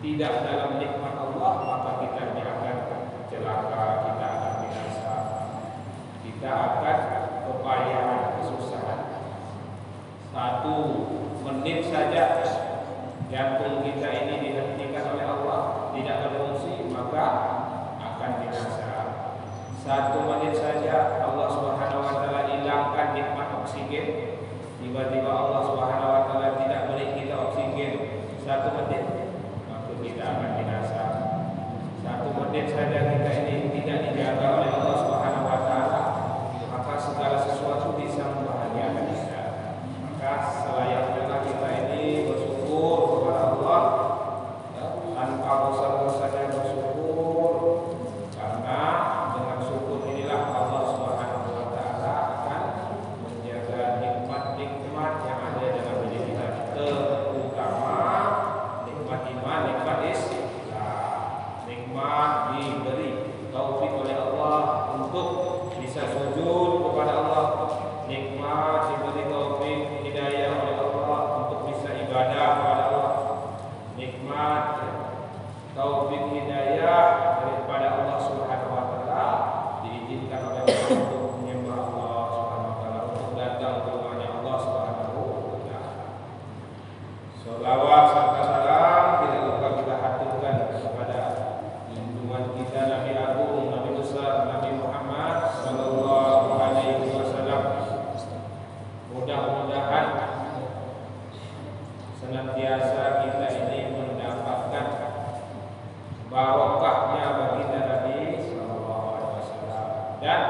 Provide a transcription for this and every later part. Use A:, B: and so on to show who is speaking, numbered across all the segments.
A: tidak dalam nikmat Allah, maka kita akan celaka, kita akan binasa, kita akan kepayahan, kesusahan. 1 menit saja jantung kita ini dihentikan oleh Allah, tidak berfungsi, maka akan binasa. 1 menit saja Allah Subhanahu wa taala hilangkan nikmat oksigen, tiba-tiba Allah Subhanahu wa taala tidak beri kita oksigen 1 menit, maka kita akan binasa. 1 menit saja kita ini tidak dijaga oleh Allah Subhanahu wa taala, maka segala sesuatu bisa membahagiakan kita. Maka selayaknya kita ini bersyukur kepada Allah, tanpa bosan-bosannya bersyukur, karena dengan syukur inilah Allah Subhanahu wa taala akan menjaga nikmat-nikmat yang ada dalam diri kita, terutama nikmat iman, nikmat Islam, nikmat diberi taufik oleh Allah untuk bisa sujud kepada Allah, nikmat diberi taufik hidayah oleh Allah untuk bisa ibadah kepada Allah, nikmat taufik hidayah daripada Allah Subhanahu wa taala, diizinkan oleh Allah untuk menyembah Allah Subhanahu wa taala, untuk datang ke rumahnya Allah Subhanahu wa taala. Sholawat serta salam tidak lupa kita haturkan kepada junjungan kita Nabi Agung, Nabi besar, Nabi Muhammad sallallahu alaihi wasallam. Mudah-mudahan senantiasa kita ini mendapatkan barokahnya baginda Nabi sallallahu alaihi wasallam dan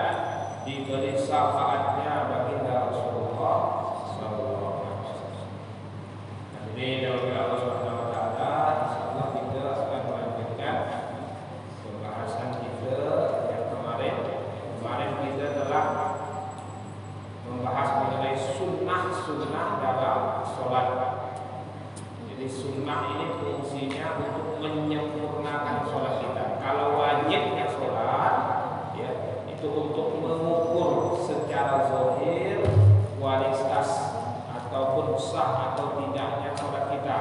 A: diberi syafaatnya baginda Rasulullah sallallahu alaihi wasallam. Ini dari Allah Subhanahu wa taala, insyaallah kita akan melanjutkan pembahasan kita yang kemarin. Kemarin kita telah membahas mengenai sunnah-sunnah dalam sholat. Jadi sunnah ini fungsinya untuk menyempurnakan sholat kita. Kalau wajibnya sholat, ya, itu untuk mengukur secara zahir kualitas ataupun sah atau tidaknya sholat kita.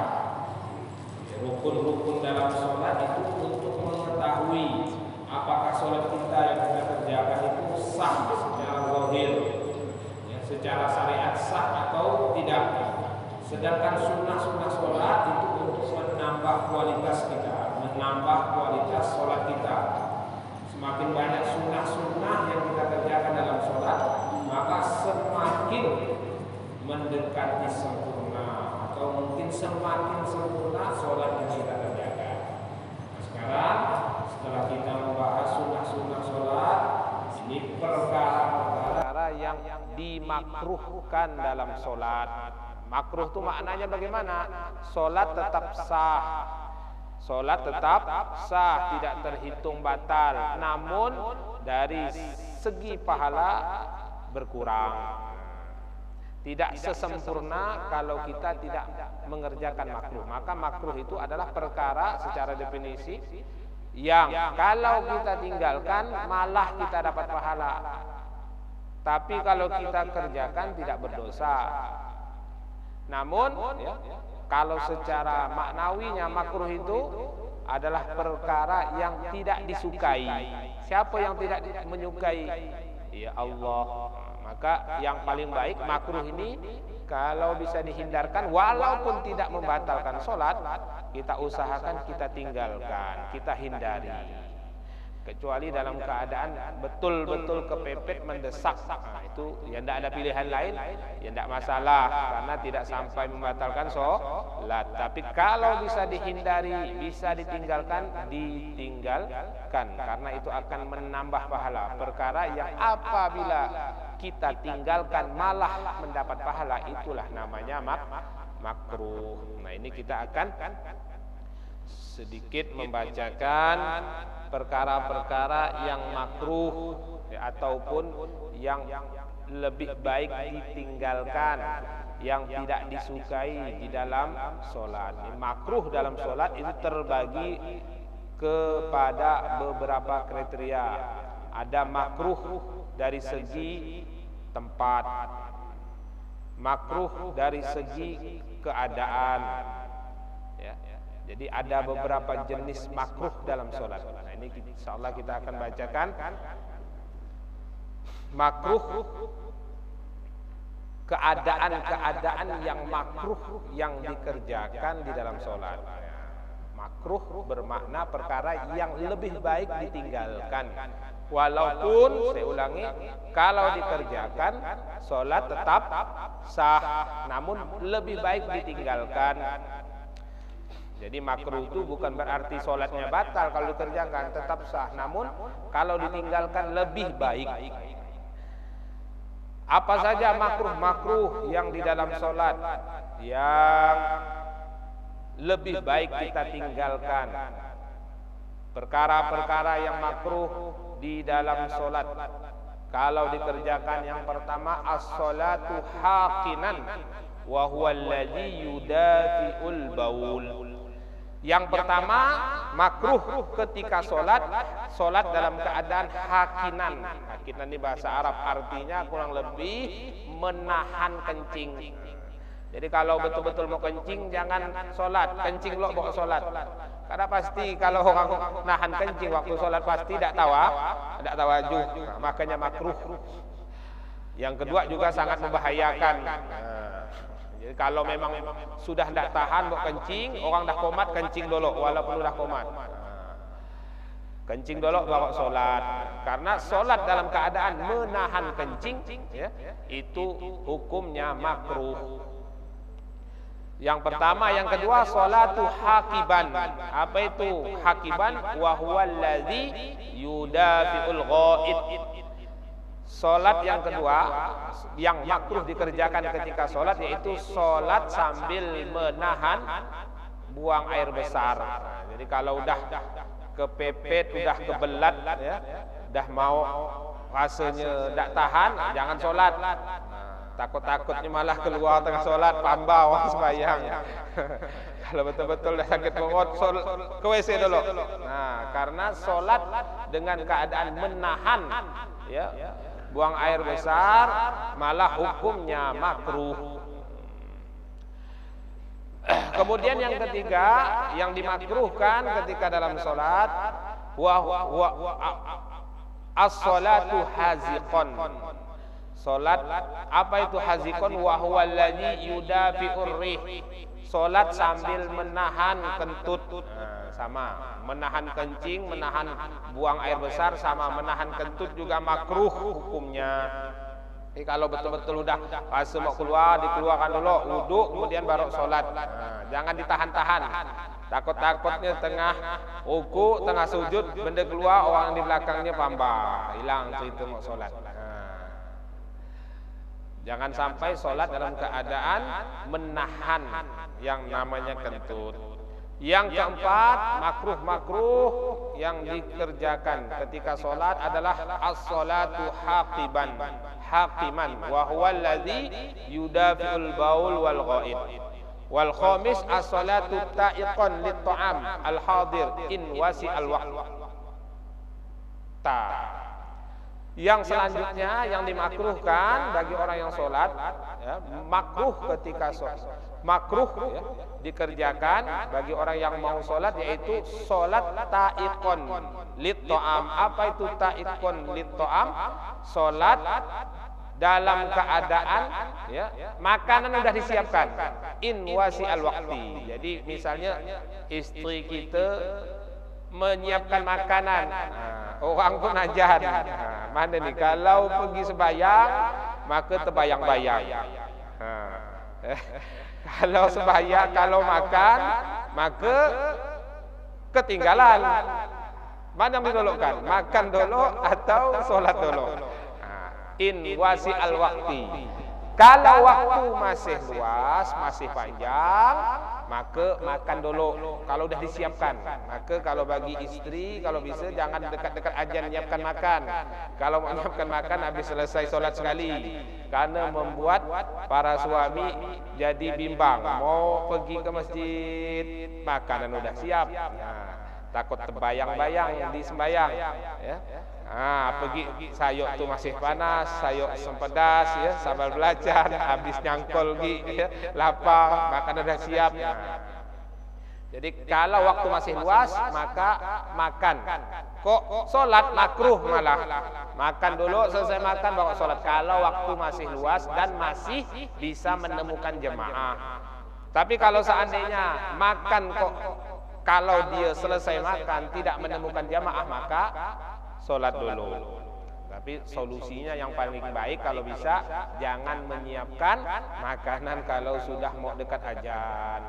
A: Rukun-rukun dalam sholat itu untuk mengetahui apakah sholat kita yang kita kerjakan itu sah secara zahir, ya, secara syariat sah atau tidak. Sedangkan sunnah-sunnah sholat itu untuk menambah kualitas kita, menambah kualitas sholat kita. Semakin banyak sunnah-sunnah yang kita kerjakan dalam sholat, maka semakin mendekati sempurna, atau mungkin semakin sempurna sholat yang kita kerjakan. Nah, sekarang setelah kita membahas sunnah-sunnah sholat, ini perkara-perkara yang dimakruhkan dalam sholat. Makruh itu maknanya bagaimana? Sholat tetap sah, sholat tetap sah, tidak terhitung batal, namun dari segi pahala berkurang. Tidak sesempurna kalau kita tidak mengerjakan makruh. Maka makruh itu adalah perkara secara definisi yang kalau kita tinggalkan malah kita dapat pahala, tapi kalau kita kerjakan tidak berdosa. Namun ya, kalau secara maknawinya makruh itu adalah perkara yang tidak disukai. Siapa yang tidak menyukai? Ya Allah. Maka yang paling baik makruh ini kalau bisa dihindarkan, walaupun tidak membatalkan sholat, kita usahakan kita tinggalkan, kita hindari. Kecuali dalam keadaan betul-betul kepepet mendesak, nah, itu ya tidak ada pilihan lain, ya tidak masalah karena tidak sampai membatalkan sholat. Tapi kalau bisa dihindari, bisa ditinggalkan, ditinggalkan, karena itu akan menambah pahala. Perkara yang apabila kita tinggalkan malah mendapat pahala, itulah namanya makruh. Nah, ini kita akan sedikit membacakan perkara-perkara yang makruh ya, ataupun yang lebih baik ditinggalkan, yang tidak disukai di dalam sholat. Makruh dalam sholat itu terbagi kepada beberapa kriteria. Ada makruh dari segi tempat, makruh dari segi keadaan, ya. Jadi ada beberapa jenis makruh dalam sholat. Nah, ini insyaallah kita akan bacakan makruh, keadaan-keadaan yang makruh yang dikerjakan di dalam sholat. Makruh bermakna perkara yang lebih baik ditinggalkan. Walaupun, saya ulangi, kalau dikerjakan sholat tetap sah, namun lebih baik ditinggalkan. Jadi makruh itu bukan berarti sholatnya batal kalau dikerjakan, tetap sah, namun kalau ditinggalkan lebih baik. Apa saja makruh-makruh yang di dalam sholat yang lebih baik kita tinggalkan? Perkara-perkara yang makruh di dalam sholat kalau dikerjakan, yang pertama as-sholatu haqinan wa huwa alladhi yudafi'ul baul. Yang pertama, makruh ketika sholat dalam keadaan hakinan. Hakinan ini bahasa Arab, artinya kurang lebih menahan kencing. Jadi kalau betul-betul mau kencing, jangan sholat, kencing lo bawa sholat. Karena pasti kalau orang nahan kencing waktu sholat pasti tidak tawajuh, nah, makanya makruh. Yang kedua juga sangat membahayakan. Jadi kalau memang sudah tidak tahan mau kencing, orang dah komat, kencing dulu walaupun sudah komat. Kencing dulu bawa sholat. Karena sholat dalam keadaan menahan kencing, ya, itu hukumnya makruh. Yang pertama, yang kedua, sholatu hakiban. Apa itu hakiban? Wa huwa allazi yudafi'ul ghaid. Sholat yang kedua yang makruh dikerjakan ketika sholat, yaitu sholat sambil menahan buang air besar. Nah, jadi kalau udah kepepet, udah kebelat, ya, udah mau rasanya tidak tahan, jangan sholat. Nah, takut-takutnya malah keluar tengah sholat, pambau sembahyang. Kalau betul-betul udah sakit perut, ke WC dulu. Nah, karena sholat dengan keadaan menahan, ya, buang air besar, malah hukumnya makruh. Kemudian yang ketiga yang dimakruhkan ketika dalam sholat, as-sholatu haziqon. Sholat, apa itu haziqon? Wa huwa allazi yudafi'ur rih. Sholat sambil menahan kentut. Nah, sama, menahan kencing, menahan buang air besar, sama menahan kentut juga makruh hukumnya. Jadi kalau betul-betul udah pas mau keluar, dikeluarkan dulu, wudu, kemudian baru sholat. Nah, jangan ditahan-tahan. Takut-takutnya tengah ruku, tengah sujud, benda keluar, orang di belakangnya pambah, hilang itu mau sholat. Jangan sampai sholat dalam keadaan menahan yang namanya kentut. Yang keempat, makruh-makruh yang dikerjakan ketika sholat adalah as-sholatu haqiman wa huwa alladhi yudafi'ul baul wal ghaid. Wal khamis as-sholatu ta'iqan lit-ta'am al-hadir in wasi al-waqt. Yang selanjutnya yang dimakruhkan bagi orang yang sholat, ya, makruh ketika sholat, makruh, ya, dikerjakan bagi orang yang mau sholat, yaitu sholat ta'iqon lit-ta'am. Apa itu ta'iqon lit-ta'am? Sholat
B: dalam keadaan ya makanan udah disiapkan in wasi al waqti. Jadi misalnya istri kita menyiapkan makanan, orang pun ajan. Mana nih kalau pergi sembahyang maka terbayang-bayang. Kalau sembahyang, kalau makan maka ketinggalan. Mana yang didulukan? Makan dulu atau sholat dulu? In wasi al waqti. Kalau waktu masih luas, masih panjang, maka makan dulu. Kalau udah disiapkan, maka kalau bagi istri, kalau bisa jangan dekat-dekat ajan menyiapkan makan. Kalau mau menyiapkan makan habis selesai sholat sekali, karena membuat para suami jadi bimbang. Mau pergi ke masjid, makanan udah siap. Takut terbayang-bayang di sembahyang, ya. Pergi sayur tu masih panas, sayur sempedas, ya, sambal belacan, habis nyangkol ya, lapar, makan udah siap. Jadi kalau waktu masih luas maka makan. Kok sholat makruh malah. Makan dulu, selesai makan baru sholat. Kalau waktu masih luas dan masih bisa menemukan jemaah. Tapi kalau seandainya makan kok, kalau dia selesai makan tidak menemukan jamaah maka sholat dulu. Tapi solusinya yang paling baik kalau bisa jangan menyiapkan makanan kalau sudah mau dekat azan.